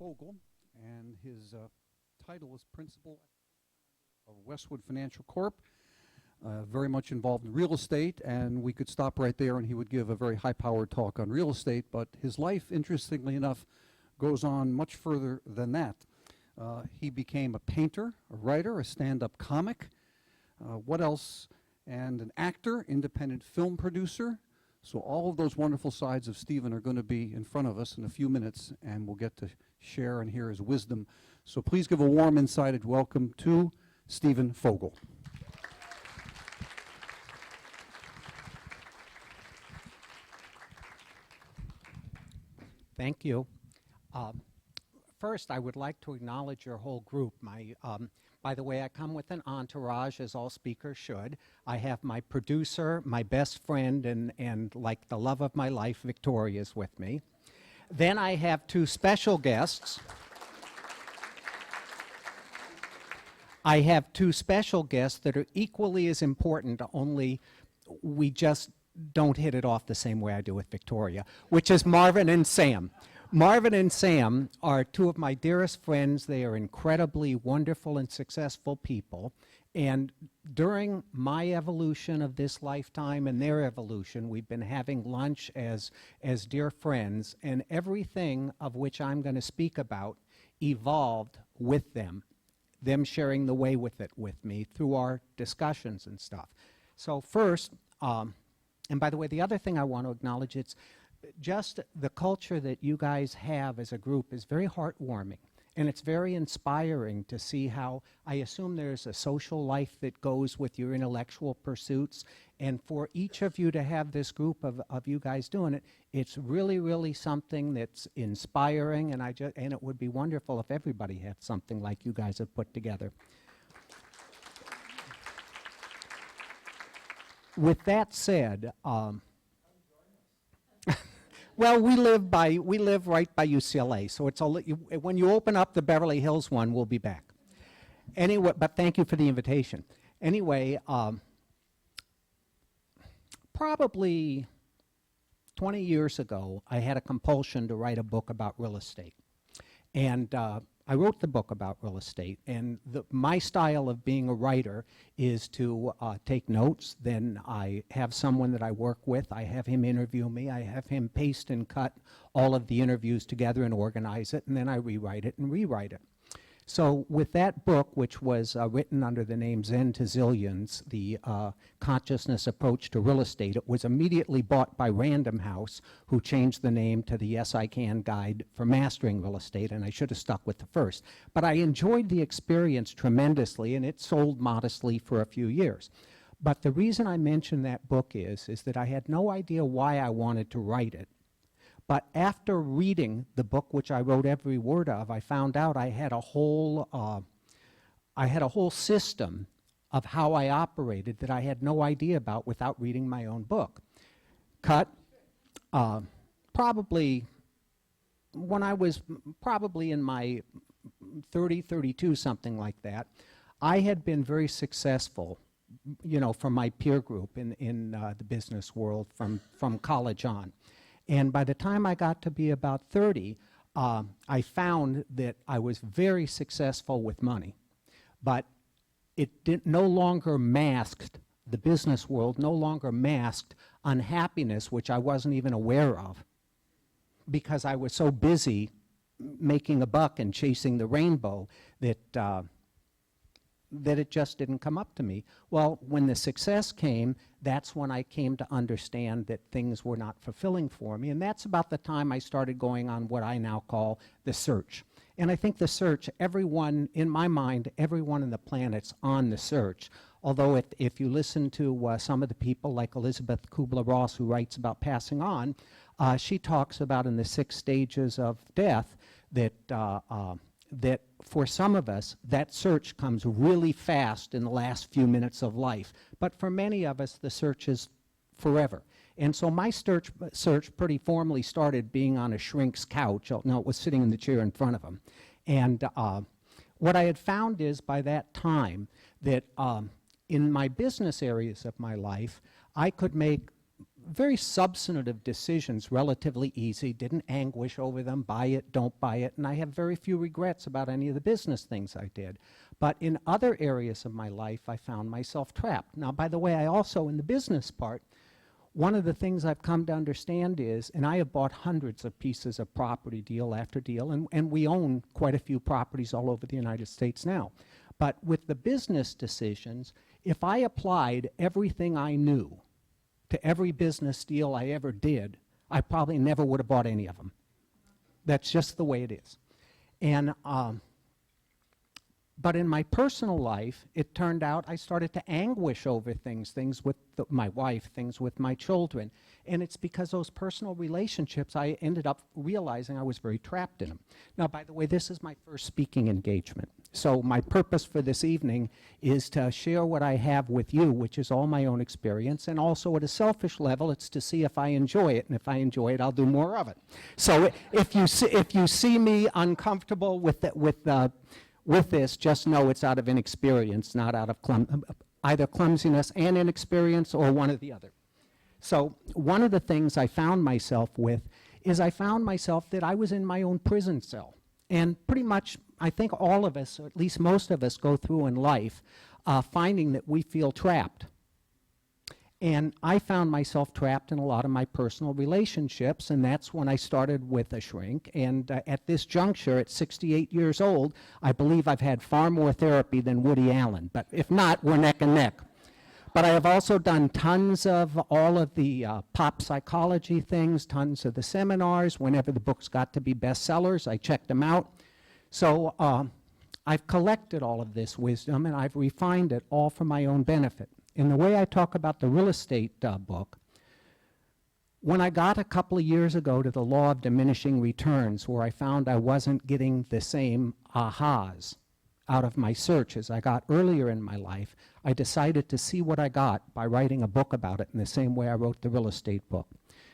Fogel, and his title is Principal of Westwood Financial Corp. Very much involved in real estate, and we could stop right there and he would give a very high-powered talk on real estate, but his life, interestingly enough, goes on much further than that. He became a painter, a writer, a stand-up comic, what else? And an actor, independent film producer. So all of those wonderful sides of Stephen are going to be in front of us in a few minutes, and we'll get to share and hear his wisdom. So please give a warm, insighted welcome to Stephen Fogel. Thank you. First, I would like to acknowledge your whole group. By the way, I come with an entourage, as all speakers should. I have my producer, my best friend, and like the love of my life, Victoria, is with me. Then I have two special guests. I have two special guests that are equally as important, only we just don't hit it off the same way I do with Victoria, which is Marvin and Sam. Marvin and Sam are two of my dearest friends. They are incredibly wonderful and successful people. And during my evolution of this lifetime and their evolution, we've been having lunch as dear friends, and everything of which I'm going to speak about evolved with them sharing the way with it with me through our discussions and stuff. So first, and by the way, the other thing I want to acknowledge, it's just the culture that you guys have as a group is very heartwarming, and it's very inspiring to see how, I assume there's a social life that goes with your intellectual pursuits, and for each of you to have this group of you guys doing it, it's really, really something that's inspiring, and it would be wonderful if everybody had something like you guys have put together. With that said, well, we live right by UCLA, so it's when you open up the Beverly Hills one, we'll be back. Anyway, but thank you for the invitation. Anyway, probably 20 years ago, I had a compulsion to write a book about real estate. And I wrote the book about real estate, and my style of being a writer is to take notes. Then I have someone that I work with. I have him interview me. I have him paste and cut all of the interviews together and organize it, and then I rewrite it and rewrite it. So with that book, which was written under the name Zen to Zillions, the consciousness approach to real estate, it was immediately bought by Random House, who changed the name to the Yes I Can Guide for Mastering Real Estate, and I should have stuck with the first. But I enjoyed the experience tremendously, and it sold modestly for a few years. But the reason I mention that book is that I had no idea why I wanted to write it. But after reading the book, which I wrote every word of, I found out I had a whole system of how I operated that I had no idea about without reading my own book. Probably when I was probably in my 32, something like that, I had been very successful, you know, from my peer group in the business world from college on. And by the time I got to be about 30, I found that I was very successful with money, but it no longer masked, the business world no longer masked unhappiness, which I wasn't even aware of, because I was so busy making a buck and chasing the rainbow that it just didn't come up to me. Well, when the success came, that's when I came to understand that things were not fulfilling for me, and that's about the time I started going on what I now call the search. And I think the search, everyone, in my mind, everyone on the planet's on the search. Although if you listen to some of the people like Elizabeth Kubler-Ross, who writes about passing on, she talks about in the 6 stages of death that for some of us, that search comes really fast in the last few minutes of life. But for many of us, the search is forever. And so my search pretty formally started being on a shrink's couch. No, it was sitting in the chair in front of him. And what I had found is by that time that in my business areas of my life, I could make very substantive decisions relatively easy, didn't anguish over them, buy it, don't buy it, and I have very few regrets about any of the business things I did. But in other areas of my life, I found myself trapped. Now, by the way, I also, in the business part, one of the things I've come to understand is, and I have bought hundreds of pieces of property deal after deal, and we own quite a few properties all over the United States now. But with the business decisions, if I applied everything I knew to every business deal I ever did, I probably never would have bought any of them. That's just the way it is. And but in my personal life, it turned out I started to anguish over things with my wife, things with my children. And it's because those personal relationships, I ended up realizing I was very trapped in them. Now, by the way, this is my first speaking engagement. So my purpose for this evening is to share what I have with you, which is all my own experience. And also at a selfish level, it's to see if I enjoy it. And if I enjoy it, I'll do more of it. So if you see me uncomfortable with this, just know it's out of inexperience, not out of either clumsiness and inexperience, or one or the other. So one of the things I found myself with is I found myself that I was in my own prison cell. And pretty much, I think all of us, or at least most of us, go through in life finding that we feel trapped. And I found myself trapped in a lot of my personal relationships, and that's when I started with a shrink. And at this juncture, at 68 years old, I believe I've had far more therapy than Woody Allen. But if not, we're neck and neck. But I have also done tons of all of the pop psychology things, tons of the seminars. Whenever the books got to be bestsellers, I checked them out. So I've collected all of this wisdom, and I've refined it all for my own benefit. In the way I talk about the real estate book, when I got a couple of years ago to the law of diminishing returns, where I found I wasn't getting the same ahas out of my search as I got earlier in my life, I decided to see what I got by writing a book about it in the same way I wrote the real estate book.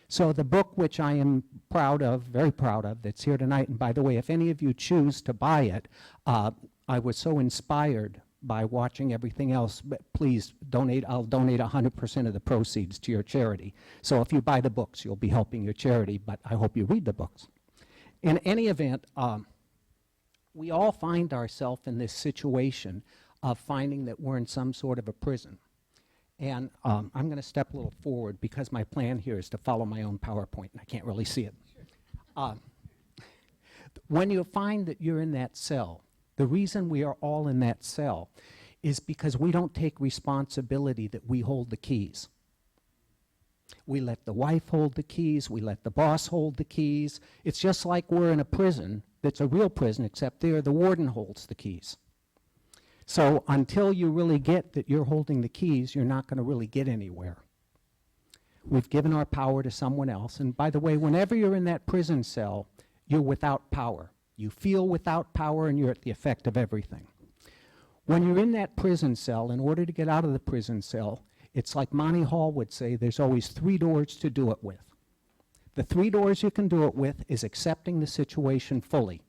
So the book, which I am proud of, very proud of, that's here tonight, and by the way, if any of you choose to buy it, I was so inspired by watching everything else, but please donate. I'll donate 100% of the proceeds to your charity. So if you buy the books, you'll be helping your charity, but I hope you read the books. In any event, we all find ourselves in this situation of finding that we're in some sort of a prison. And I'm going to step a little forward because my plan here is to follow my own PowerPoint, and I can't really see it. When you find that you're in that cell, the reason we are all in that cell is because we don't take responsibility that we hold the keys. We let the wife hold the keys, we let the boss hold the keys. It's just like we're in a prison that's a real prison, except there the warden holds the keys. So until you really get that you're holding the keys, you're not going to really get anywhere. We've given our power to someone else. And by the way, whenever you're in that prison cell, you're without power. You feel without power, and you're at the effect of everything. When you're in that prison cell, in order to get out of the prison cell, it's like Monty Hall would say, there's always 3 doors to do it with. The 3 doors you can do it with is accepting the situation fully.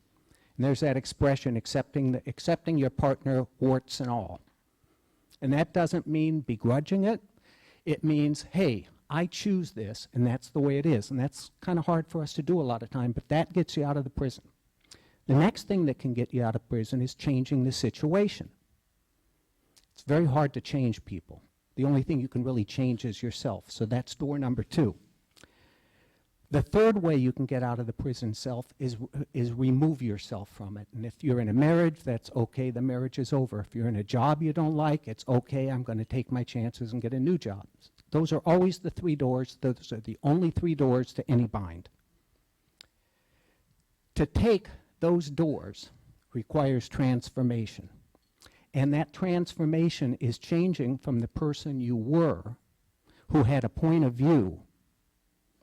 And there's that expression, accepting your partner, warts and all. And that doesn't mean begrudging it. It means, hey, I choose this, and that's the way it is. And that's kind of hard for us to do a lot of time, but that gets you out of the prison. The next thing that can get you out of prison is changing the situation. It's very hard to change people. The only thing you can really change is yourself. So that's door number 2. The third way you can get out of the prison cell is remove yourself from it. And if you're in a marriage, that's okay, the marriage is over. If you're in a job you don't like, it's okay, I'm going to take my chances and get a new job. Those are always the 3 doors. Those are the only 3 doors to any bind. To take those doors requires transformation. And that transformation is changing from the person you were, who had a point of view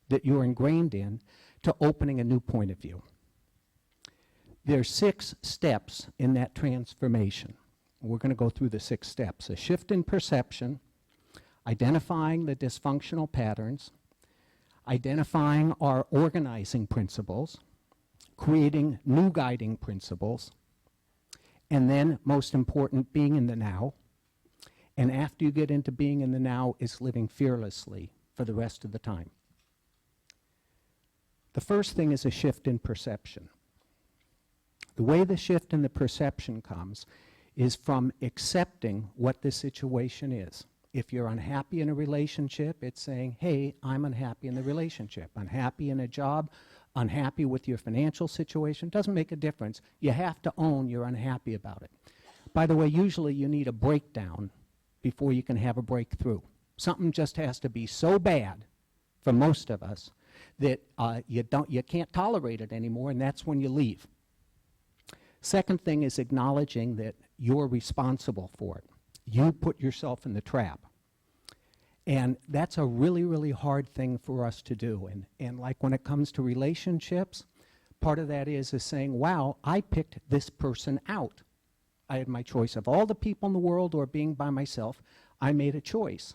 that you're ingrained in, to opening a new point of view. There are 6 steps in that transformation. We're going to go through the 6 steps. A shift in perception, identifying the dysfunctional patterns, identifying our organizing principles, creating new guiding principles, and then, most important, being in the now. And after you get into being in the now is living fearlessly. for the rest of the time. The first thing is a shift in perception. The way the shift in the perception comes is from accepting what the situation is. If you're unhappy in a relationship, it's saying, hey, I'm unhappy in the relationship. Unhappy in a job, unhappy with your financial situation, doesn't make a difference. You have to own you're unhappy about it. By the way, usually you need a breakdown before you can have a breakthrough. Something just has to be so bad for most of us that you can't tolerate it anymore, and that's when you leave. Second thing is acknowledging that you're responsible for it. You put yourself in the trap. And that's a really, really hard thing for us to do. And like when it comes to relationships, part of that is saying, wow, I picked this person out. I had my choice of all the people in the world or being by myself. I made a choice.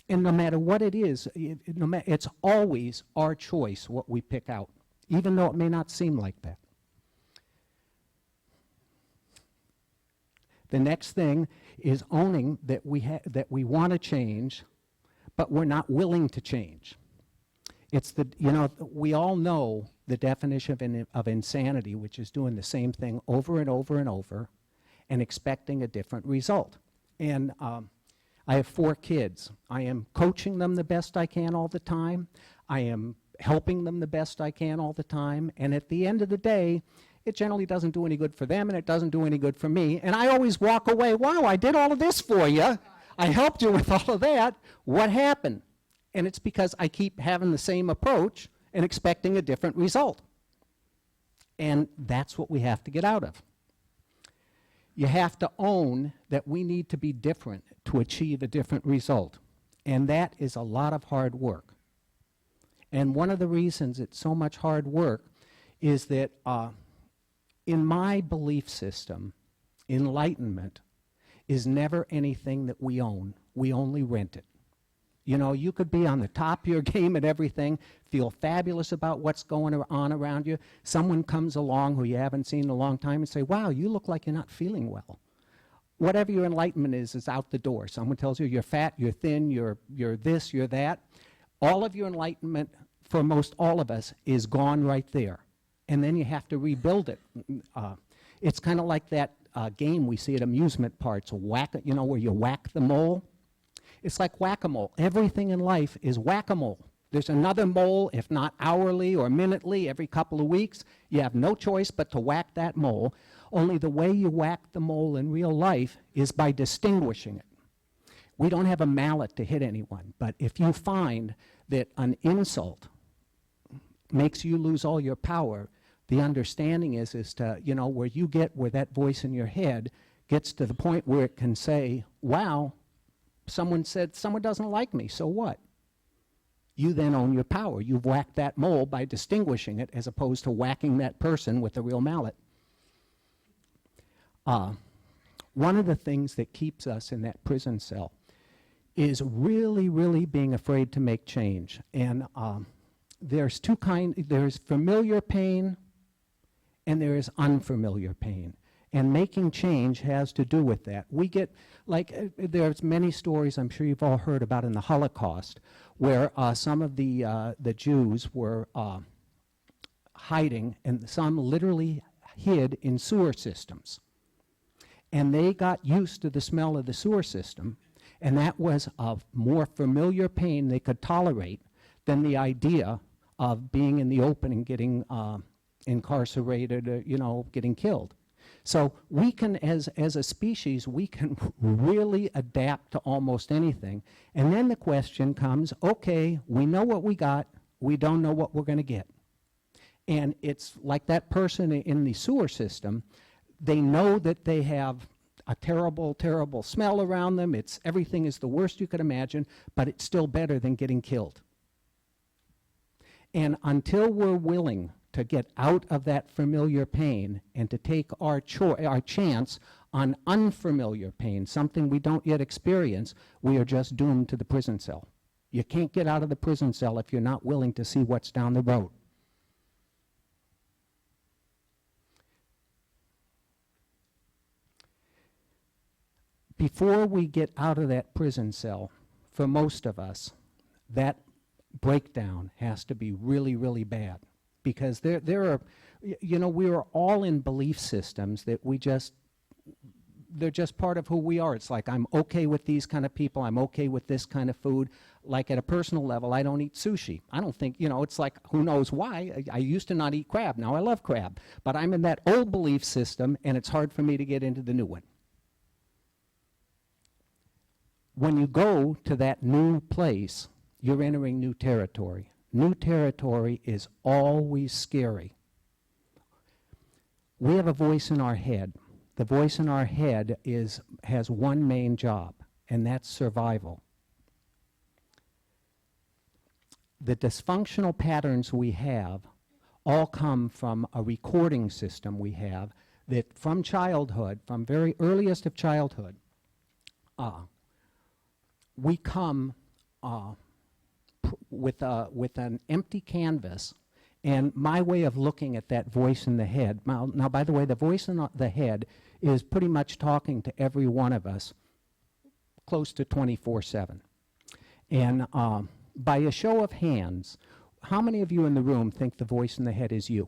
And no matter what it is, it's always our choice what we pick out, even though it may not seem like that. The next thing is owning that we want to change, but we're not willing to change. It's we all know the definition of insanity, which is doing the same thing over and over and over and expecting a different result. And I have 4 kids. I am coaching them the best I can all the time. I am helping them the best I can all the time. And at the end of the day, it generally doesn't do any good for them, and it doesn't do any good for me. And I always walk away, wow, I did all of this for you. I helped you with all of that. What happened? And it's because I keep having the same approach and expecting a different result. And that's what we have to get out of. You have to own that we need to be different to achieve a different result. And that is a lot of hard work. And one of the reasons it's so much hard work is that in my belief system, enlightenment is never anything that we own. We only rent it. You know, you could be on the top of your game at everything, feel fabulous about what's going on around you. Someone comes along who you haven't seen in a long time and say, wow, you look like you're not feeling well. Whatever your enlightenment is out the door. Someone tells you you're fat, you're thin, you're this, you're that. All of your enlightenment, for most all of us, is gone right there. And then you have to rebuild it. It's kind of like that game we see at amusement parks, where you whack the mole. It's like whack-a-mole. Everything in life is whack-a-mole. There's another mole, if not hourly or minutely, every couple of weeks. You have no choice but to whack that mole. Only the way you whack the mole in real life is by distinguishing it. We don't have a mallet to hit anyone, but if you find that an insult makes you lose all your power, the understanding is to, where that voice in your head gets to the point where it can say, wow, someone said someone doesn't like me, so what? You then own your power. You've whacked that mole by distinguishing it as opposed to whacking that person with a real mallet. One of the things that keeps us in that prison cell is really, really being afraid to make change. And there's there's familiar pain and there is unfamiliar pain. And making change has to do with that. We get, there's many stories I'm sure you've all heard about in the Holocaust, where some of the Jews were hiding, and some literally hid in sewer systems. And they got used to the smell of the sewer system, and that was a more familiar pain they could tolerate than the idea of being in the open and getting incarcerated, getting killed. So we can, as a species, we can really adapt to almost anything. And then the question comes, okay, we know what we got, we don't know what we're going to get. And it's like that person in the sewer system, they know that they have a terrible, terrible smell around them. Everything is the worst you could imagine, but it's still better than getting killed. And until we're willing to get out of that familiar pain and to take our chance on unfamiliar pain, something we don't yet experience, we are just doomed to the prison cell. You can't get out of the prison cell if you're not willing to see what's down the road. Before we get out of that prison cell, for most of us, that breakdown has to be really, really bad. Because there are, you know, we are all in belief systems that they're just part of who we are. It's like, I'm okay with these kind of people, I'm okay with this kind of food. Like at a personal level, I don't eat sushi. I don't think, you know, it's like, who knows why? I used to not eat crab, now I love crab. But I'm in that old belief system, and it's hard for me to get into the new one. When you go to that new place, you're entering new territory. New territory is always scary. We have a voice in our head. The voice in our head has one main job, and that's survival. The dysfunctional patterns we have all come from a recording system we have that from childhood, from very earliest of childhood, we come with an empty canvas. And my way of looking at that voice in the head, now by the way, the voice in the head is pretty much talking to every one of us close to 24/7. And by a show of hands, how many of you in the room think the voice in the head is you?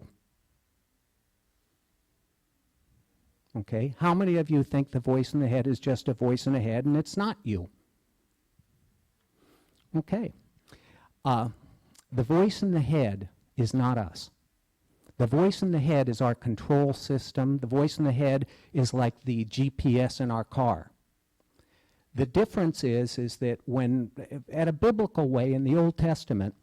Okay, how many of you think the voice in the head is just a voice in the head and it's not you? Okay. The voice in the head is not us. The voice in the head is our control system. The voice in the head is like the GPS in our car. The difference is that when, at a biblical way in the Old Testament,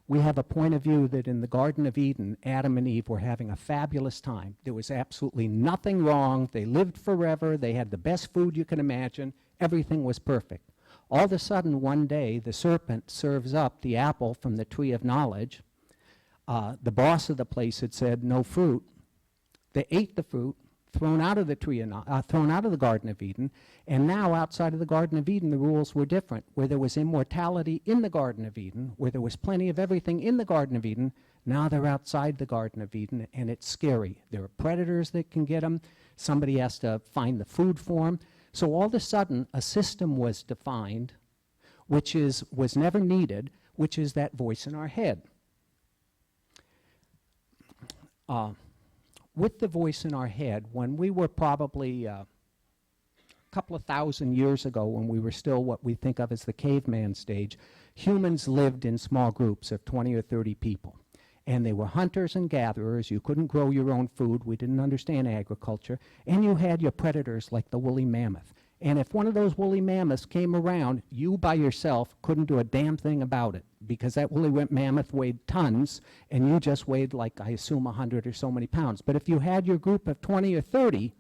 we have a point of view that in the Garden of Eden, Adam and Eve were having a fabulous time. There was absolutely nothing wrong. They lived forever. They had the best food you can imagine. Everything was perfect. All of a sudden, one day, the serpent serves up the apple from the tree of knowledge. The boss of the place had said no fruit. They ate the fruit, thrown out of the thrown out of the Garden of Eden, and now outside of the Garden of Eden, the rules were different. Where there was immortality in the Garden of Eden, where there was plenty of everything in the Garden of Eden, now they're outside the Garden of Eden, and it's scary. There are predators that can get them. Somebody has to find the food for them. So all of a sudden, a system was defined, which was never needed, which is that voice in our head. With the voice in our head, when we were probably a couple of thousand years ago, when we were still what we think of as the caveman stage, humans lived in small groups of 20 or 30 people. And they were hunters and gatherers. You couldn't grow your own food. We didn't understand agriculture. And you had your predators like the woolly mammoth. And if one of those woolly mammoths came around, you by yourself couldn't do a damn thing about it, because that woolly mammoth weighed tons, and you just weighed, like, I assume, 100 or so many pounds. But if you had your group of 20 or 30,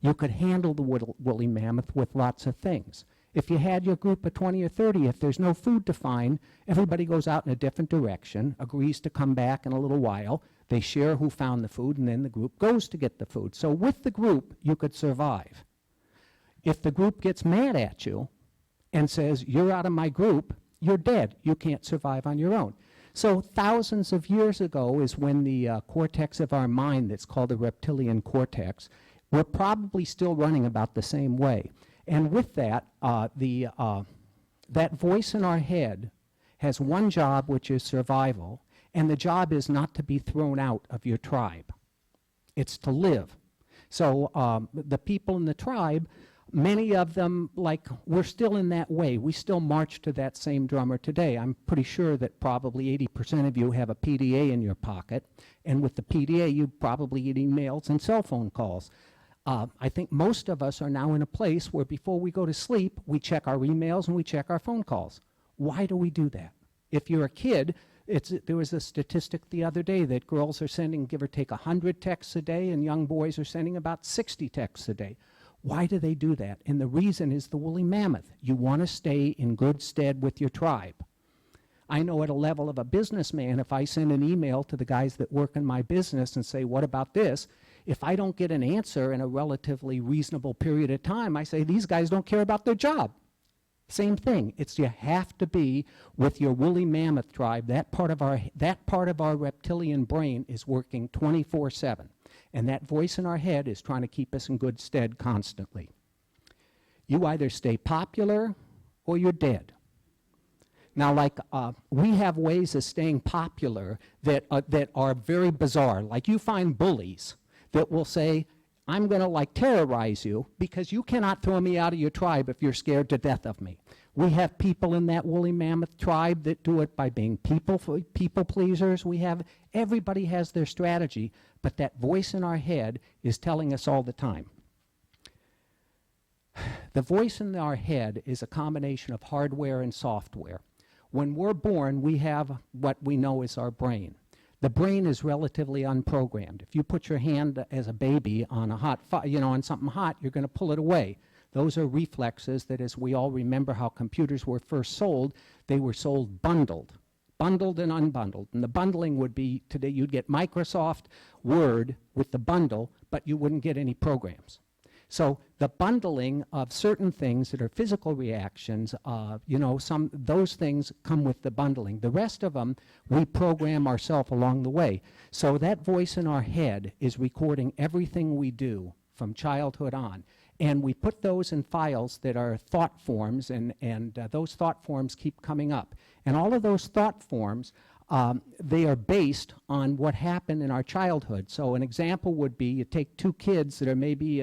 you could handle the woolly mammoth with lots of things. If you had your group of 20 or 30, if there's no food to find, everybody goes out in a different direction, agrees to come back in a little while. They share who found the food, and then the group goes to get the food. So with the group, you could survive. If the group gets mad at you and says, you're out of my group, you're dead. You can't survive on your own. So thousands of years ago is when the cortex of our mind, that's called the reptilian cortex, we're probably still running about the same way. And with that, that voice in our head has one job, which is survival, and the job is not to be thrown out of your tribe. It's to live. So the people in the tribe, many of them, like, we're still in that way. We still march to that same drummer today. I'm pretty sure that probably 80% of you have a PDA in your pocket, and with the PDA, you probably get emails and cell phone calls. I think most of us are now in a place where before we go to sleep, we check our emails and we check our phone calls. Why do we do that? If you're a kid, there was a statistic the other day that girls are sending, give or take, 100 texts a day, and young boys are sending about 60 texts a day. Why do they do that? And the reason is the woolly mammoth. You want to stay in good stead with your tribe. I know at a level of a businessman, if I send an email to the guys that work in my business and say, what about this? If I don't get an answer in a relatively reasonable period of time, I say, these guys don't care about their job. Same thing. It's you have to be with your woolly mammoth tribe. That part of our reptilian brain is working 24/7. And that voice in our head is trying to keep us in good stead constantly. You either stay popular or you're dead. Now, like, we have ways of staying popular that are very bizarre. Like, you find bullies that will say, I'm going to, like, terrorize you because you cannot throw me out of your tribe if you're scared to death of me. We have people in that woolly mammoth tribe that do it by being people pleasers. Everybody has their strategy, but that voice in our head is telling us all the time. The voice in our head is a combination of hardware and software. When we're born, we have what we know is our brain. The brain is relatively unprogrammed. If you put your hand as a baby on on something hot, you're going to pull it away. Those are reflexes that, as we all remember how computers were first sold, they were sold bundled and unbundled. And the bundling would be, today you'd get Microsoft Word with the bundle, but you wouldn't get any programs. So the bundling of certain things that are physical reactions, those things come with the bundling. The rest of them, we program ourselves along the way. So that voice in our head is recording everything we do from childhood on. And we put those in files that are thought forms, and those thought forms keep coming up. And all of those thought forms, they are based on what happened in our childhood. So an example would be you take two kids that are maybe,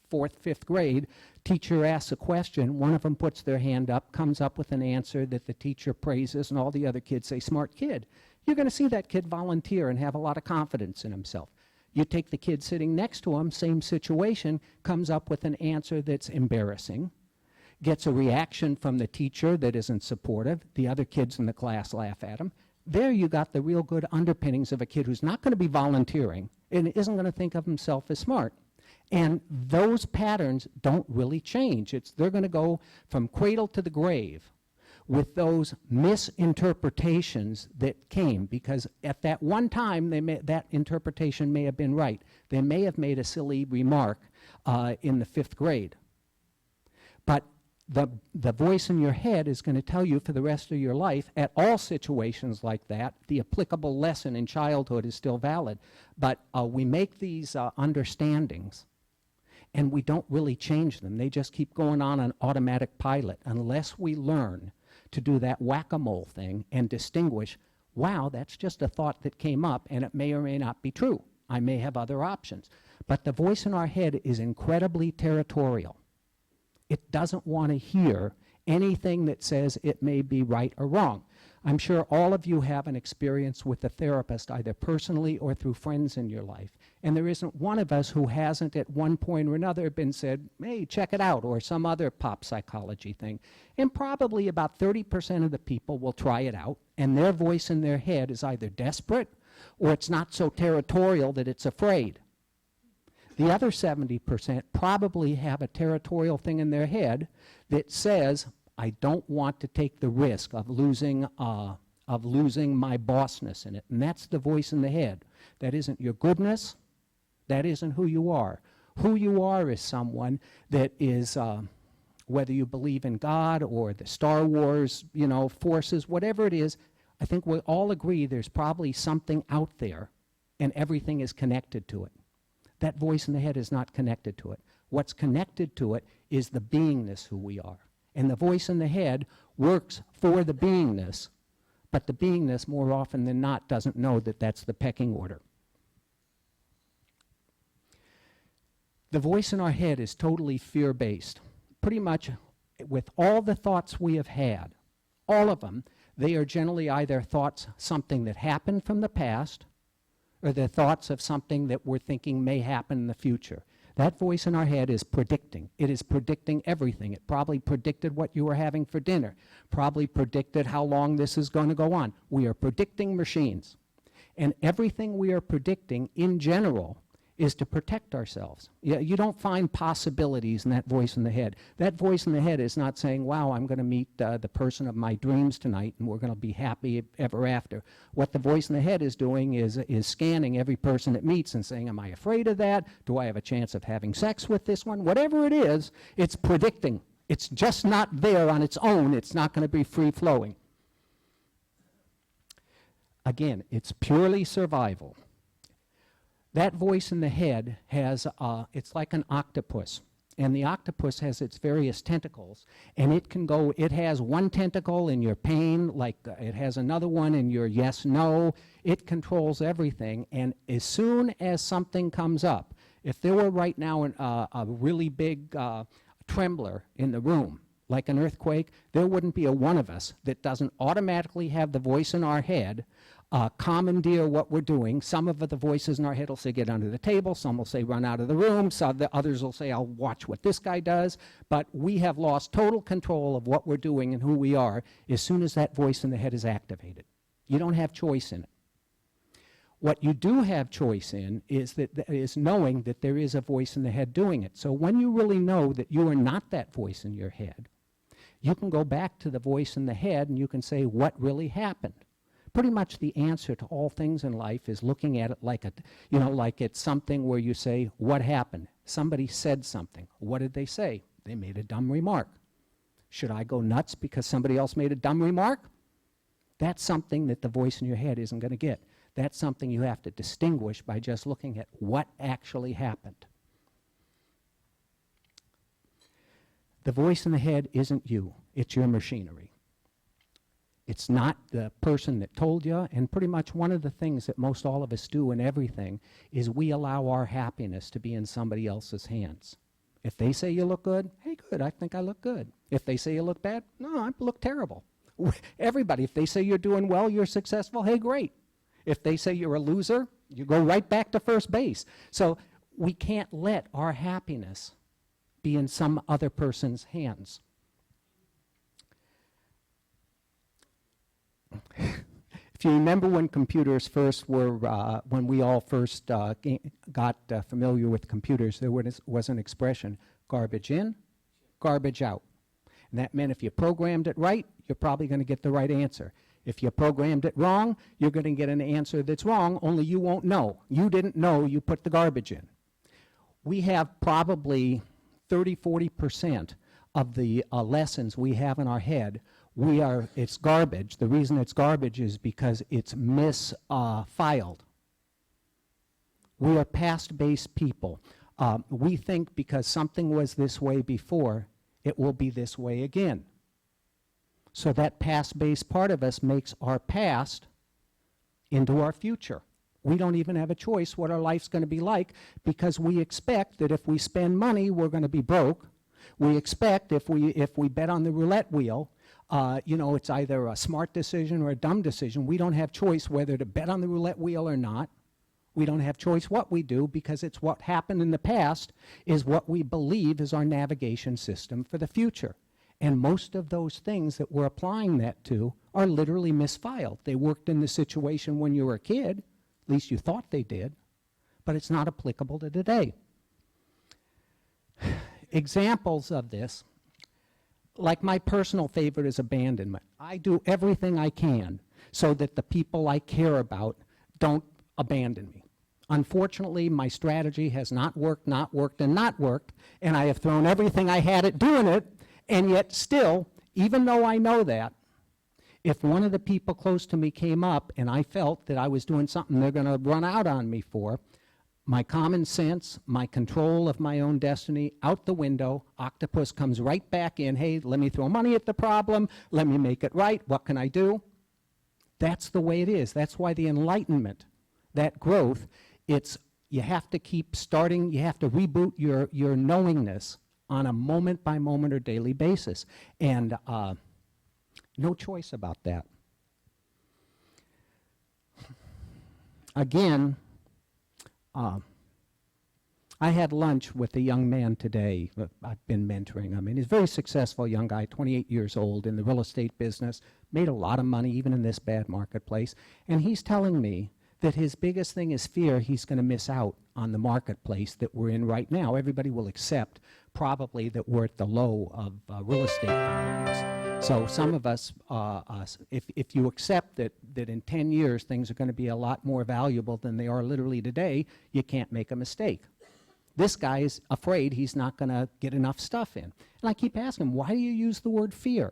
fourth, fifth grade, teacher asks a question, one of them puts their hand up, comes up with an answer that the teacher praises, and all the other kids say, smart kid. You're going to see that kid volunteer and have a lot of confidence in himself. You take the kid sitting next to him, same situation, comes up with an answer that's embarrassing, gets a reaction from the teacher that isn't supportive, the other kids in the class laugh at him. There you got the real good underpinnings of a kid who's not going to be volunteering and isn't going to think of himself as smart. And those patterns don't really change. They're going to go from cradle to the grave with those misinterpretations that came, because at that one time that interpretation may have been right. They may have made a silly remark in the fifth grade. But the voice in your head is going to tell you for the rest of your life, at all situations like that, the applicable lesson in childhood is still valid. But we make these understandings, and we don't really change them. They just keep going on an automatic pilot unless we learn to do that whack-a-mole thing and distinguish, wow, that's just a thought that came up, and it may or may not be true. I may have other options. But the voice in our head is incredibly territorial. It doesn't want to hear anything that says it may be right or wrong. I'm sure all of you have an experience with a therapist, either personally or through friends in your life. And there isn't one of us who hasn't at one point or another been said, hey, check it out, or some other pop psychology thing. And probably about 30% of the people will try it out, and their voice in their head is either desperate or it's not so territorial that it's afraid. The other 70% probably have a territorial thing in their head that says, I don't want to take the risk of losing my bossness in it. And that's the voice in the head. That isn't your goodness. That isn't who you are. Who you are is someone that is, whether you believe in God or the Star Wars, forces, whatever it is, I think we all agree there's probably something out there, and everything is connected to it. That voice in the head is not connected to it. What's connected to it is the beingness who we are. And the voice in the head works for the beingness, but the beingness, more often than not, doesn't know that that's the pecking order. The voice in our head is totally fear-based. Pretty much with all the thoughts we have had, all of them, they are generally either thoughts, something that happened from the past, or the thoughts of something that we're thinking may happen in the future. That voice in our head is predicting. It is predicting everything. It probably predicted what you were having for dinner, probably predicted how long this is going to go on. We are predicting machines. And everything we are predicting in general is to protect ourselves. You don't find possibilities in that voice in the head. That voice in the head is not saying, wow, I'm going to meet the person of my dreams tonight and we're going to be happy ever after. What the voice in the head is doing is scanning every person it meets and saying, am I afraid of that? Do I have a chance of having sex with this one? Whatever it is, it's predicting. It's just not there on its own. It's not going to be free-flowing. Again, it's purely survival. That voice in the head has, it's like an octopus. And the octopus has its various tentacles, and it has one tentacle in your pain, like it has another one in your yes, no. It controls everything, and as soon as something comes up, if there were right now a really big trembler in the room, like an earthquake, there wouldn't be a one of us that doesn't automatically have the voice in our head commandeer what we're doing. Some of the voices in our head will say, get under the table. Some will say, run out of the room. Some the others will say, I'll watch what this guy does. But we have lost total control of what we're doing and who we are as soon as that voice in the head is activated. You don't have choice in it. What you do have choice in is knowing that there is a voice in the head doing it. So when you really know that you are not that voice in your head, you can go back to the voice in the head and you can say, what really happened? Pretty much the answer to all things in life is looking at it like like it's something where you say, what happened? Somebody said something. What did they say? They made a dumb remark. Should I go nuts because somebody else made a dumb remark? That's something that the voice in your head isn't going to get. That's something you have to distinguish by just looking at what actually happened. The voice in the head isn't you. It's your machinery. It's not the person that told you, and pretty much one of the things that most all of us do in everything is we allow our happiness to be in somebody else's hands. If they say you look good, hey, good, I think I look good. If they say you look bad, no, I look terrible. Everybody, if they say you're doing well, you're successful, hey, great. If they say you're a loser, you go right back to first base. So we can't let our happiness be in some other person's hands. If you remember when computers first were, when we all first got familiar with computers, there was an expression, garbage in, garbage out. And that meant if you programmed it right, you're probably going to get the right answer. If you programmed it wrong, you're going to get an answer that's wrong, only you won't know. You didn't know you put the garbage in. We have probably 30–40% of the lessons we have in our head it's garbage. The reason it's garbage is because it's misfiled. We are past-based people. We think because something was this way before, it will be this way again. So that past-based part of us makes our past into our future. We don't even have a choice what our life's going to be like because we expect that if we spend money, we're going to be broke. We expect if we bet on the roulette wheel, it's either a smart decision or a dumb decision. We don't have choice whether to bet on the roulette wheel or not. We don't have choice what we do because it's what happened in the past is what we believe is our navigation system for the future. And most of those things that we're applying that to are literally misfiled. They worked in the situation when you were a kid, at least you thought they did, but it's not applicable to today. Examples of this, like my personal favorite is abandonment. I do everything I can so that the people I care about don't abandon me. Unfortunately, my strategy has not worked, and I have thrown everything I had at doing it, and yet still, even though I know that, if one of the people close to me came up and I felt that I was doing something they're going to run out on me for, my common sense, my control of my own destiny, out the window, octopus comes right back in, hey, let me throw money at the problem, let me make it right, what can I do? That's the way it is. That's why the enlightenment, that growth, you have to keep starting, you have to reboot your knowingness on a moment-by-moment or daily basis. And no choice about that. Again, I had lunch with a young man today. I've been mentoring him. And he's a very successful young guy, 28 years old, in the real estate business, made a lot of money even in this bad marketplace. And he's telling me that his biggest thing is fear he's going to miss out on the marketplace that we're in right now. Everybody will accept probably that we're at the low of real estate companies. So some of us, if you accept that in 10 years things are going to be a lot more valuable than they are literally today, you can't make a mistake. This guy is afraid he's not going to get enough stuff in. And I keep asking him, why do you use the word fear?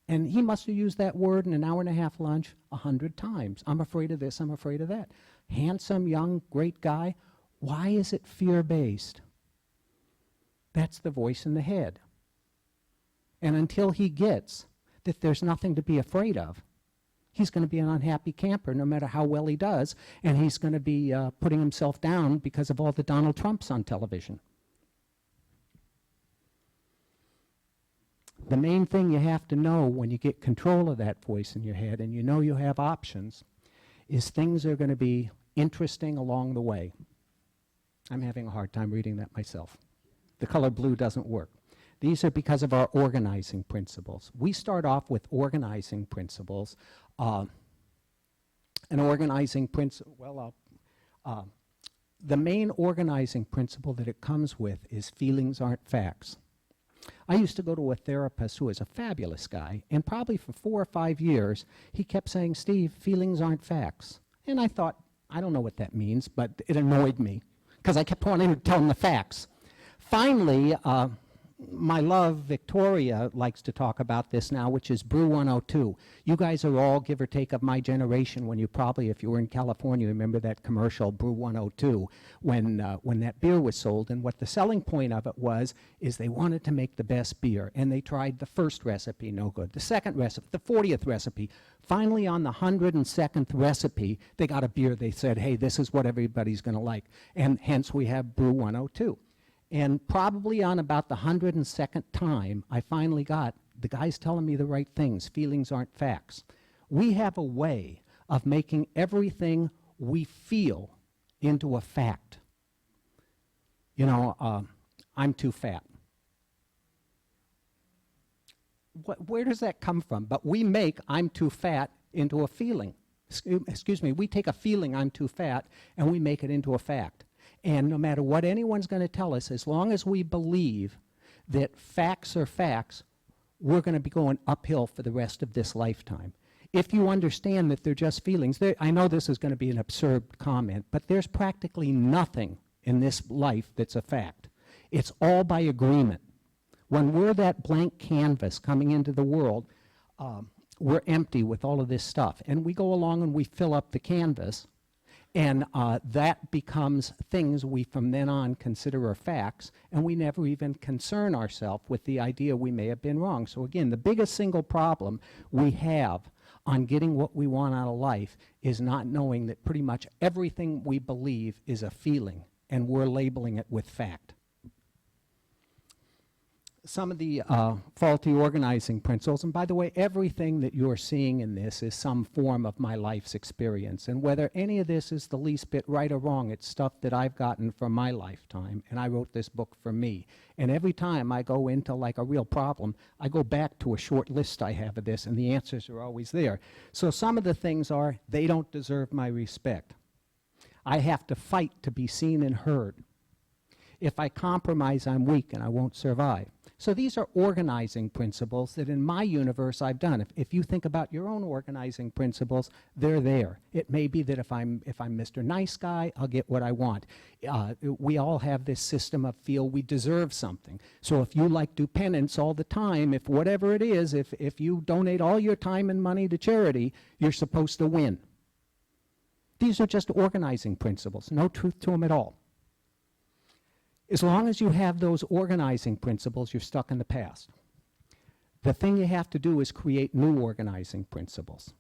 And he must have used that word in an hour-and-a-half lunch 100 times. I'm afraid of this, I'm afraid of that. Handsome, young, great guy. Why is it fear-based? That's the voice in the head. And until he gets that there's nothing to be afraid of, he's going to be an unhappy camper no matter how well he does, and he's going to be putting himself down because of all the Donald Trumps on television. The main thing you have to know when you get control of that voice in your head and you know you have options is things are going to be interesting along the way. I'm having a hard time reading that myself. The color blue doesn't work. These are because of our organizing principles. We start off with organizing principles. An organizing principle, the main organizing principle that it comes with is feelings aren't facts. I used to go to a therapist who was a fabulous guy, and probably for 4 or 5 years, he kept saying, Steve, feelings aren't facts. And I thought, I don't know what that means, but it annoyed me, because I kept wanting to tell him the facts. Finally, my love, Victoria, likes to talk about this now, which is Brew 102. You guys are all, give or take, of my generation when you probably, if you were in California, remember that commercial, Brew 102, when that beer was sold. And what the selling point of it was, is they wanted to make the best beer. And they tried the first recipe, no good. The second recipe, the 40th recipe. Finally, on the 102nd recipe, they got a beer. They said, hey, this is what everybody's going to like. And hence we have Brew 102. And probably on about the 102nd time, I finally got, the guy's telling me the right things. Feelings aren't facts. We have a way of making everything we feel into a fact. You know, I'm too fat. Where does that come from? But we make I'm too fat into a feeling. Excuse me, we take a feeling I'm too fat and we make it into a fact. And no matter what anyone's going to tell us, as long as we believe that facts are facts, we're going to be going uphill for the rest of this lifetime. If you understand that they're just feelings, I know this is going to be an absurd comment, but there's practically nothing in this life that's a fact. It's all by agreement. When we're that blank canvas coming into the world, we're empty with all of this stuff. And we go along and we fill up the canvas. And that becomes things we from then on consider are facts, and we never even concern ourselves with the idea we may have been wrong. So again, the biggest single problem we have on getting what we want out of life is not knowing that pretty much everything we believe is a feeling, and we're labeling it with fact. Some of the faulty organizing principles, and by the way, everything that you're seeing in this is some form of my life's experience, and whether any of this is the least bit right or wrong, it's stuff that I've gotten from my lifetime, and I wrote this book for me. And every time I go into like a real problem, I go back to a short list I have of this, and the answers are always there. So some of the things are, they don't deserve my respect. I have to fight to be seen and heard. If I compromise, I'm weak and I won't survive. So these are organizing principles that in my universe I've done. If you think about your own organizing principles, they're there. It may be that if I'm Mr. Nice Guy, I'll get what I want. We all have this system of feel we deserve something. So if you like do penance all the time, if whatever it is, if you donate all your time and money to charity, you're supposed to win. These are just organizing principles, no truth to them at all. As long as you have those organizing principles, you're stuck in the past. The thing you have to do is create new organizing principles.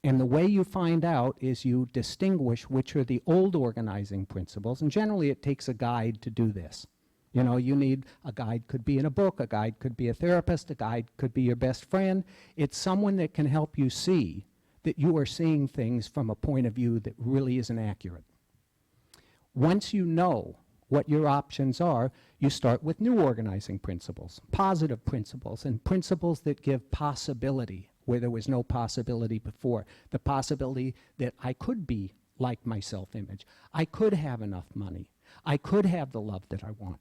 And the way you find out is you distinguish which are the old organizing principles, and generally it takes a guide to do this. You know, you need a guide, could be in a book, a guide could be a therapist, a guide could be your best friend. It's someone that can help you see that you are seeing things from a point of view that really isn't accurate. Once you know what your options are, you start with new organizing principles, positive principles, and principles that give possibility where there was no possibility before. The possibility that I could be like my self-image. I could have enough money. I could have the love that I want.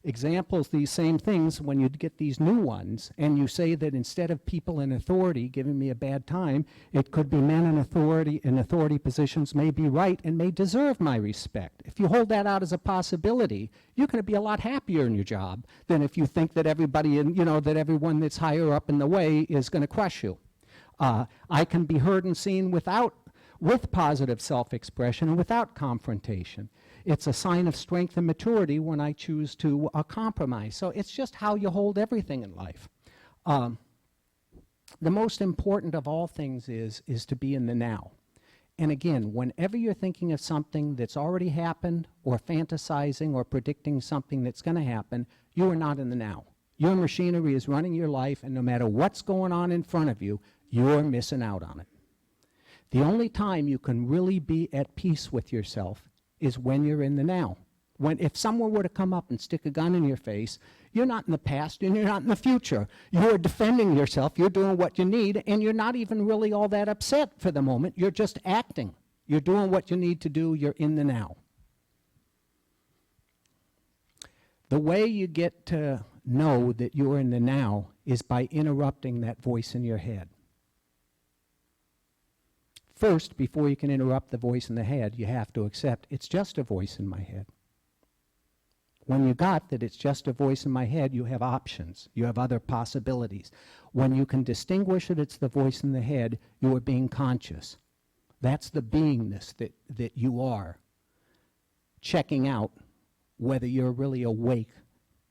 Examples, these same things, when you get these new ones, and you say that instead of people in authority giving me a bad time, it could be men in authority positions may be right and may deserve my respect. If you hold that out as a possibility, you're going to be a lot happier in your job than if you think that everybody, that everyone that's higher up in the way is going to crush you. I can be heard and seen with positive self-expression and without confrontation. It's a sign of strength and maturity when I choose to compromise. So it's just how you hold everything in life. The most important of all things is to be in the now. And again, whenever you're thinking of something that's already happened or fantasizing or predicting something that's going to happen, you are not in the now. Your machinery is running your life, and no matter what's going on in front of you, you're missing out on it. The only time you can really be at peace with yourself is when you're in the now. If someone were to come up and stick a gun in your face, you're not in the past and you're not in the future. You're defending yourself, you're doing what you need, and you're not even really all that upset for the moment. You're just acting. You're doing what you need to do, you're in the now. The way you get to know that you're in the now is by interrupting that voice in your head. First, before you can interrupt the voice in the head, you have to accept it's just a voice in my head. When you got that it's just a voice in my head, you have options. You have other possibilities. When you can distinguish that it's the voice in the head, you are being conscious. That's the beingness that you are. Checking out whether you're really awake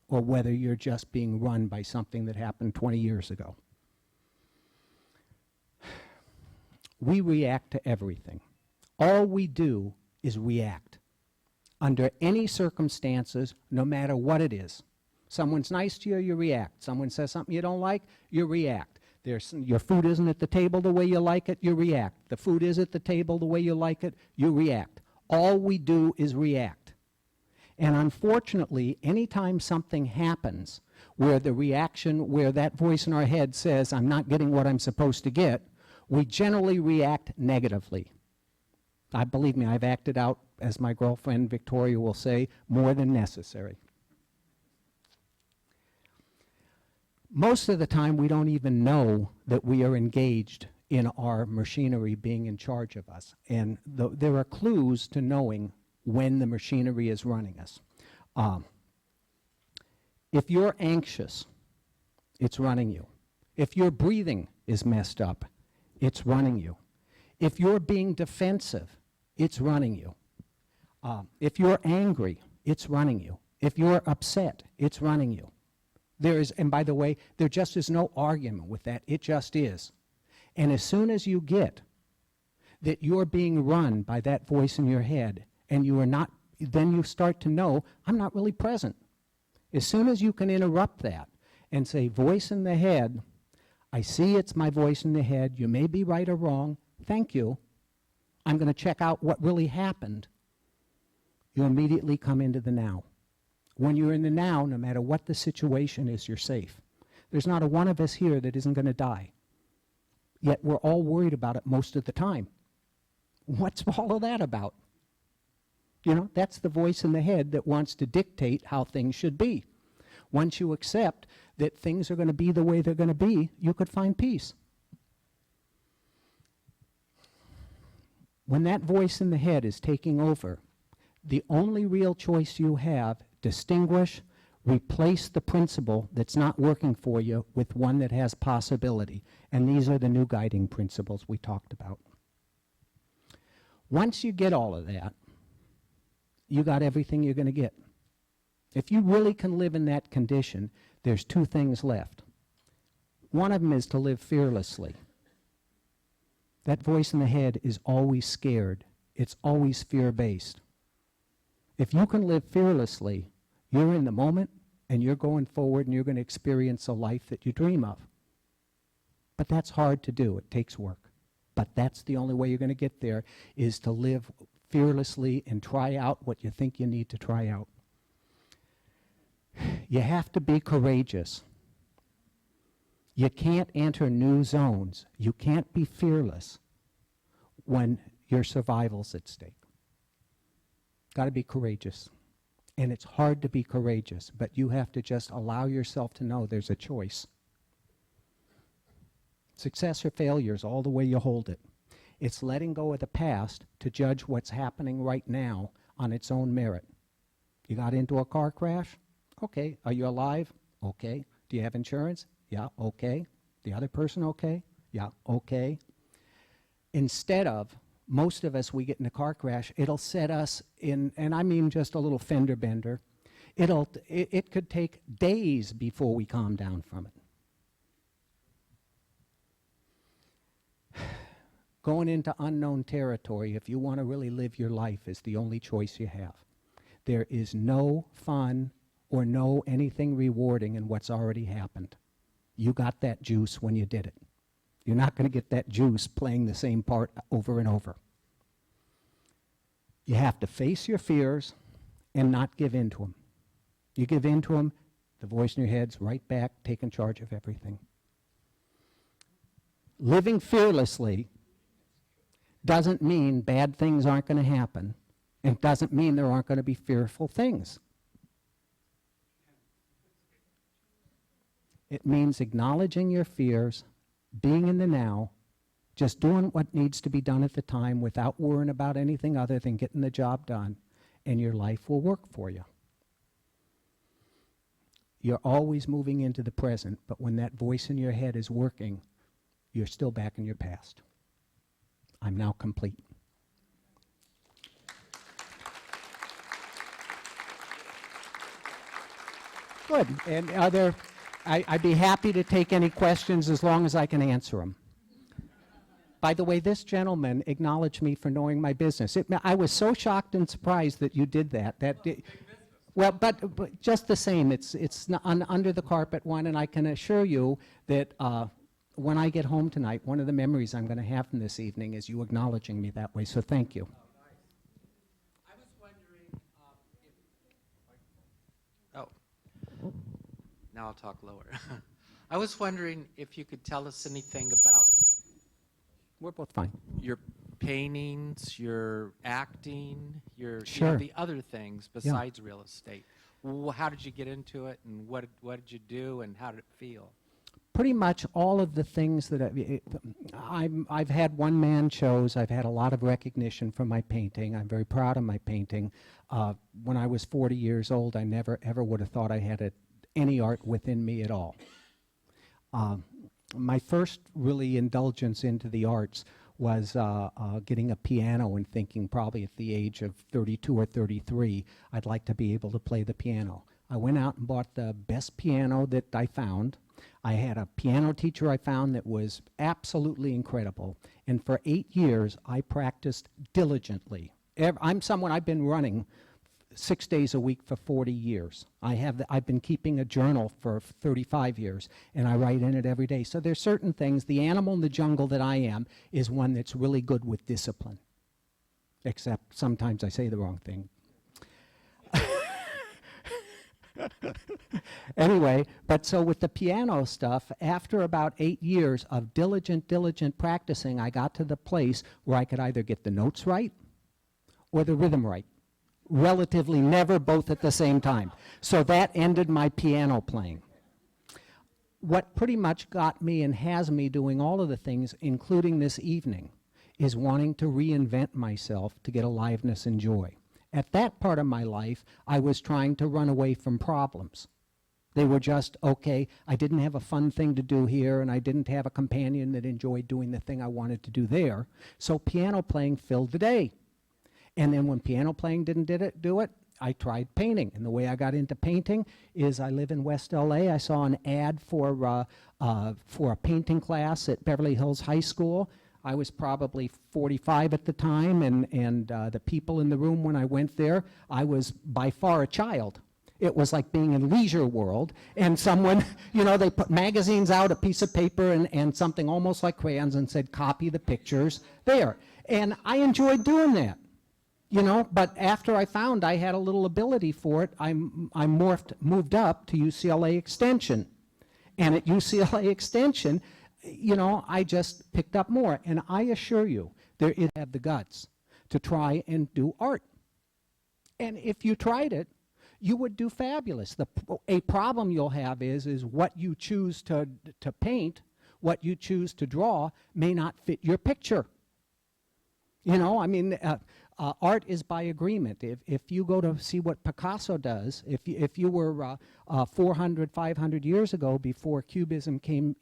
or whether you're just being run by something that happened 20 years ago. We react to everything. All we do is react. Under any circumstances, no matter what it is. Someone's nice to you, you react. Someone says something you don't like, you react. Your food isn't at the table the way you like it, you react. The food is at the table the way you like it, you react. All we do is react. And unfortunately, anytime something happens where the reaction, where that voice in our head says, I'm not getting what I'm supposed to get, we generally react negatively. Believe me, I've acted out, as my girlfriend Victoria will say, more than necessary. Most of the time, we don't even know that we are engaged in our machinery being in charge of us. And there are clues to knowing when the machinery is running us. If you're anxious, it's running you. If your breathing is messed up, it's running you. If you're being defensive, it's running you. If you're angry, it's running you. If you're upset, it's running you. And by the way, there just is no argument with that. It just is. And as soon as you get that you're being run by that voice in your head, and you are not, then you start to know, I'm not really present. As soon as you can interrupt that and say, voice in the head, I see it's my voice in the head, you may be right or wrong, thank you. I'm going to check out what really happened. You immediately come into the now. When you're in the now, no matter what the situation is, you're safe. There's not a one of us here that isn't going to die. Yet we're all worried about it most of the time. What's all of that about? You know, that's the voice in the head that wants to dictate how things should be. Once you accept that things are going to be the way they're going to be, you could find peace. When that voice in the head is taking over, the only real choice you have, distinguish, replace the principle that's not working for you with one that has possibility. And these are the new guiding principles we talked about. Once you get all of that, you got everything you're going to get. If you really can live in that condition, there's two things left. One of them is to live fearlessly. That voice in the head is always scared. It's always fear-based. If you can live fearlessly, you're in the moment and you're going forward and you're going to experience a life that you dream of. But that's hard to do. It takes work. But that's the only way you're going to get there, is to live fearlessly and try out what you think you need to try out. You have to be courageous. You can't enter new zones. You can't be fearless when your survival's at stake. Got to be courageous. And it's hard to be courageous, but you have to just allow yourself to know there's a choice. Success or failure is all the way you hold it. It's letting go of the past to judge what's happening right now on its own merit. You got into a car crash? Okay. Are you alive? Okay. Do you have insurance? Yeah, okay. The other person okay? Yeah, okay. Instead of most of us, we get in a car crash, it'll set us in, and I mean just a little fender bender. It could take days before we calm down from it. Going into unknown territory, if you want to really live your life, is the only choice you have. There is no fun or no anything rewarding in what's already happened. You got that juice when you did it. You're not going to get that juice playing the same part over and over. You have to face your fears and not give in to them. You give in to them, the voice in your head's right back, taking charge of everything. Living fearlessly doesn't mean bad things aren't going to happen. It doesn't mean there aren't going to be fearful things. It means acknowledging your fears, being in the now, just doing what needs to be done at the time without worrying about anything other than getting the job done, and your life will work for you. You're always moving into the present, but when that voice in your head is working, you're still back in your past. I'm now complete. Good. And I'd be happy to take any questions as long as I can answer them. By the way, this gentleman acknowledged me for knowing my business. I was so shocked and surprised that you did that. Well, but just the same, it's an under the carpet one, and I can assure you that when I get home tonight, one of the memories I'm going to have from this evening is you acknowledging me that way, so thank you. I was wondering if... Oh, now I'll talk lower. I was wondering if you could tell us anything about We're both fine. your paintings, your acting, your Sure. the other things besides real estate. How did you get into it, and what did you do, and how did it feel? Pretty much all of the things that I've had one-man shows. I've had a lot of recognition for my painting. I'm very proud of my painting. When I was 40 years old, I never ever would have thought I had any art within me at all. My first really indulgence into the arts was getting a piano and thinking probably at the age of 32 or 33, I'd like to be able to play the piano. I went out and bought the best piano that I found. I had a piano teacher I found that was absolutely incredible. And for 8 years, I practiced diligently. I've been running 6 days a week for 40 years. I've been keeping a journal for 35 years, and I write in it every day. So there's certain things. The animal in the jungle that I am is one that's really good with discipline, except sometimes I say the wrong thing. Anyway, but so with the piano stuff, after about 8 years of diligent practicing, I got to the place where I could either get the notes right or the rhythm right. Relatively never both at the same time. So that ended my piano playing. What pretty much got me and has me doing all of the things, including this evening, is wanting to reinvent myself to get aliveness and joy. At that part of my life, I was trying to run away from problems. They were just, okay, I didn't have a fun thing to do here, and I didn't have a companion that enjoyed doing the thing I wanted to do there. So piano playing filled the day. And then when piano playing didn't do it, I tried painting. And the way I got into painting is I live in West LA. I saw an ad for a painting class at Beverly Hills High School. I was probably 45 at the time, and the people in the room when I went there, I was by far a child. It was like being in Leisure World, and someone, they put magazines out, a piece of paper, and something almost like crayons, and said, copy the pictures there. And I enjoyed doing that. But after I found I had a little ability for it, I moved up to UCLA Extension. And at UCLA Extension, I just picked up more. And I assure you, it have the guts to try and do art. And if you tried it, you would do fabulous. A problem you'll have is what you choose to paint, what you choose to draw may not fit your picture. Art is by agreement. If you go to see what Picasso does, if you were 400, 500 years ago before Cubism came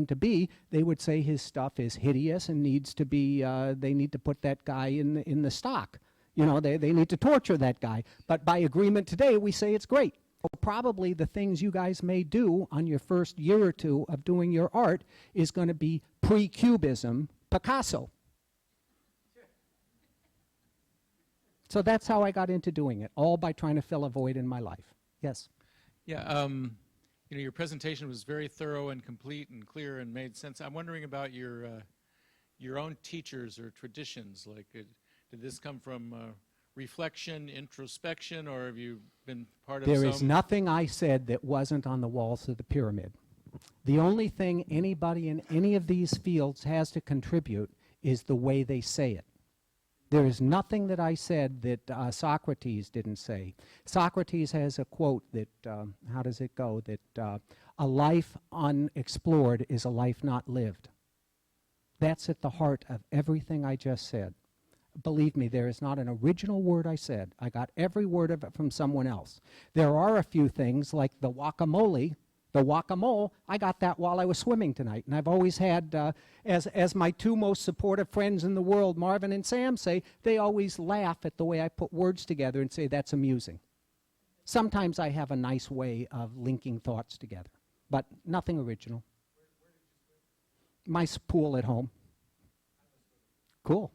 to be, they would say his stuff is hideous and needs to be. They need to put that guy in the stock. They need to torture that guy. But by agreement today, we say it's great. Well, probably the things you guys may do on your first year or two of doing your art is going to be pre-Cubism Picasso. So that's how I got into doing it, all by trying to fill a void in my life. Yes? Yeah, your presentation was very thorough and complete and clear and made sense. I'm wondering about your own teachers or traditions. Like, did this come from reflection, introspection, or have you been part of There is nothing I said that wasn't on the walls of the pyramid. The only thing anybody in any of these fields has to contribute is the way they say it. There is nothing that I said that Socrates didn't say. Socrates has a quote that, how does it go? That a life unexplored is a life not lived. That's at the heart of everything I just said. Believe me, there is not an original word I said. I got every word of it from someone else. There are a few things like the guacamole, I got that while I was swimming tonight. And I've always had, as my two most supportive friends in the world, Marvin and Sam, say, they always laugh at the way I put words together and say, that's amusing. Sometimes I have a nice way of linking thoughts together, but nothing original. My pool at home. Cool.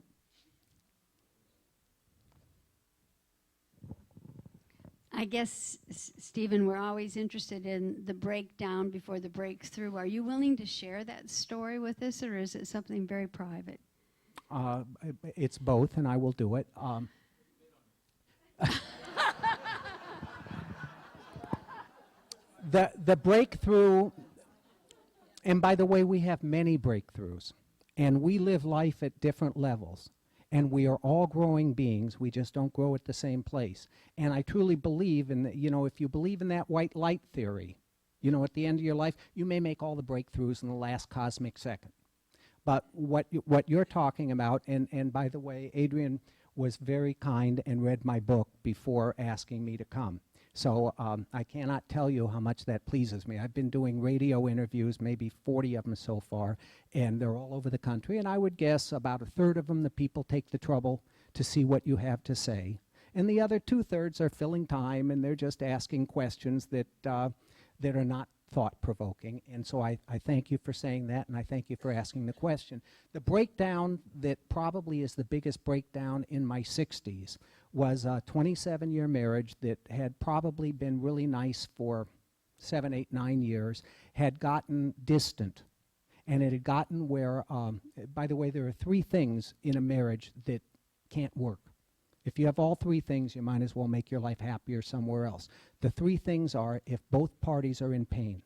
I guess, Stephen, we're always interested in the breakdown before the breakthrough. Are you willing to share that story with us, or is it something very private? It's both, and I will do it. The breakthrough, and by the way, we have many breakthroughs, and we live life at different levels. And we are all growing beings. We just don't grow at the same place. And I truly believe in, if you believe in that white light theory, at the end of your life, you may make all the breakthroughs in the last cosmic second. But what you're talking about, and by the way, Adrian was very kind and read my book before asking me to come. So I cannot tell you how much that pleases me. I've been doing radio interviews, maybe 40 of them so far, and they're all over the country. And I would guess about a third of them, the people take the trouble to see what you have to say. And the other 2/3 are filling time, and they're just asking questions that are not thought-provoking. And so I thank you for saying that, and I thank you for asking the question. The breakdown that probably is the biggest breakdown in my 60s was a 27-year marriage that had probably been really nice for 7, 8, 9 years, had gotten distant. And it had gotten where, by the way, there are 3 things in a marriage that can't work. If you have all 3 things, you might as well make your life happier somewhere else. The 3 things are if both parties are in pain.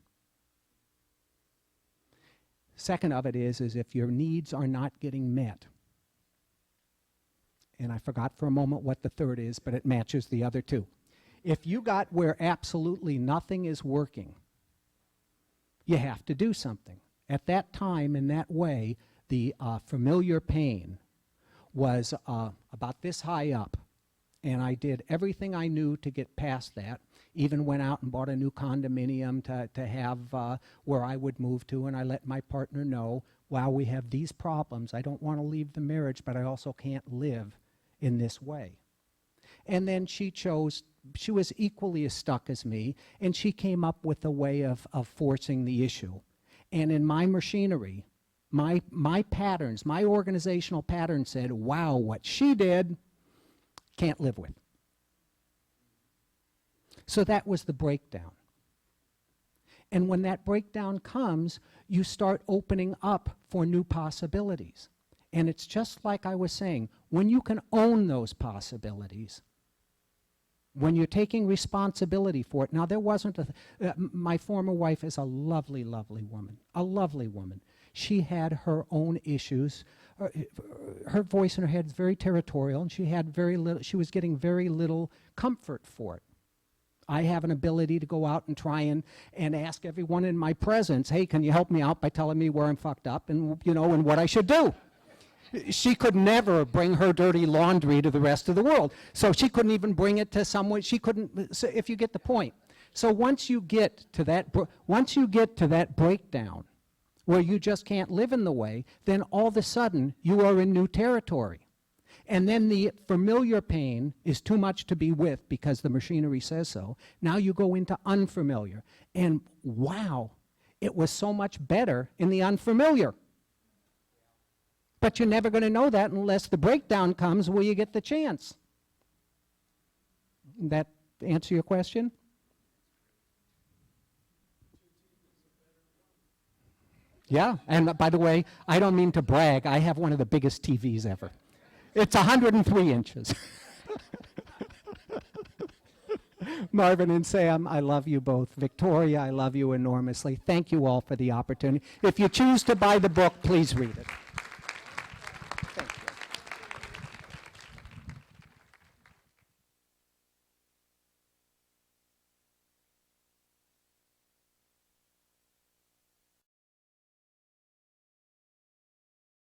Second of it is if your needs are not getting met. And I forgot for a moment what the third is, but it matches the other 2. If you got where absolutely nothing is working, you have to do something. At that time, in that way, the familiar pain was about this high up. And I did everything I knew to get past that, even went out and bought a new condominium to have where I would move to, and I let my partner know, wow, we have these problems. I don't want to leave the marriage, but I also can't live in this way. And then she was equally as stuck as me, and she came up with a way of forcing the issue. And in my machinery, my patterns, my organizational pattern said, wow, what she did, can't live with. So that was the breakdown. And when that breakdown comes, you start opening up for new possibilities. And it's just like I was saying, when you can own those possibilities, when you're taking responsibility for it. Now, there wasn't my former wife is a lovely, lovely woman, a lovely woman. She had her own issues. Her voice in her head is very territorial, and she had very little. She was getting very little comfort for it. I have an ability to go out and try and ask everyone in my presence, hey, can you help me out by telling me where I'm fucked up and and what I should do? She could never bring her dirty laundry to the rest of the world. So she couldn't even bring it to someone. She couldn't, so if you get the point. So once you get to that breakdown where you just can't live in the way, then all of a sudden you are in new territory. And then the familiar pain is too much to be with because the machinery says so. Now you go into unfamiliar. And wow, it was so much better in the unfamiliar. But you're never going to know that unless the breakdown comes where you get the chance. That answer your question? Yeah, and by the way, I don't mean to brag. I have one of the biggest TVs ever. It's 103 inches. Marvin and Sam, I love you both. Victoria, I love you enormously. Thank you all for the opportunity. If you choose to buy the book, please read it.